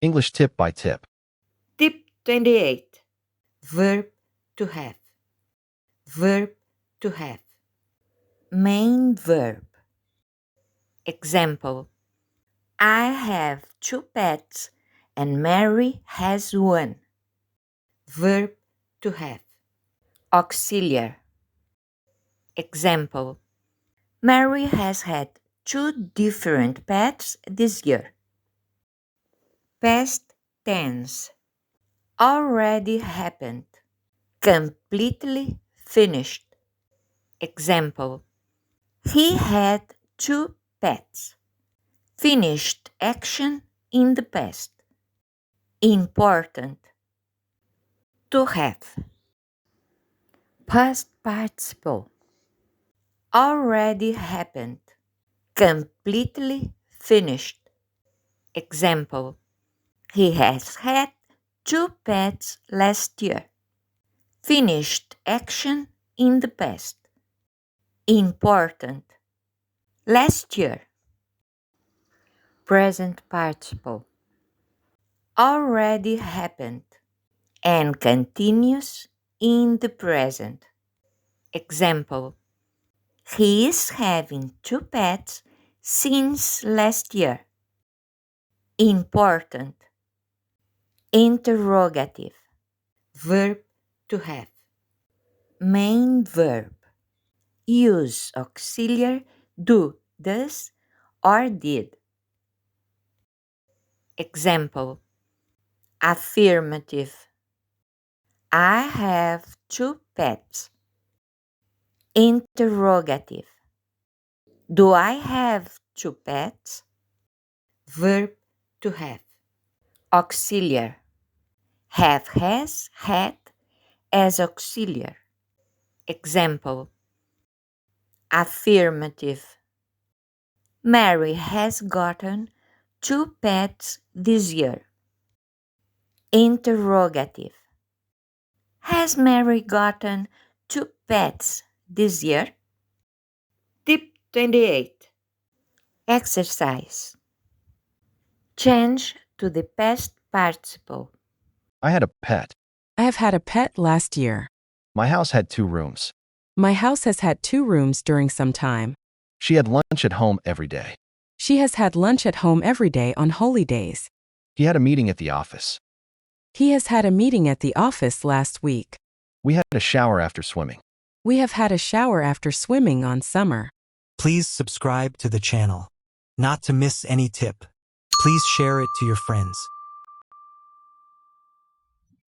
English tip by tip. Tip 28. Verb to have. Verb to have. Main verb. Example. I have 2 pets and Mary has 1. Verb to have. Auxiliar. Example. Mary has had 2 different pets this year. Past tense. Already happened. Completely finished. Example. He had 2 pets. Finished action in the past. Important. To have. Past participle. Already happened. Completely finished. Example. He has had 2 pets last year. Finished action in the past. Important. Last year. Present participle. Already happened and continues in the present. Example. He is having 2 pets since last year. Important. Interrogative. Verb to have. Main verb. Use auxiliar do, does, or did. Example. Affirmative. I have 2 pets. Interrogative. Do I have 2 pets? Verb to have. Auxiliar. Have, has, had as auxiliar. Example. Affirmative. Mary has gotten 2 pets this year. Interrogative. Has Mary gotten 2 pets this year? Tip 28. Exercise. Change to the past participle. I had a pet. I have had a pet last year. My house had 2 rooms. My house has had 2 rooms during some time. She had lunch at home every day. She has had lunch at home every day on holy days. He had a meeting at the office. He has had a meeting at the office last week. We had a shower after swimming. We have had a shower after swimming on summer. Please subscribe to the channel. Not to miss any tip. Please share it to your friends.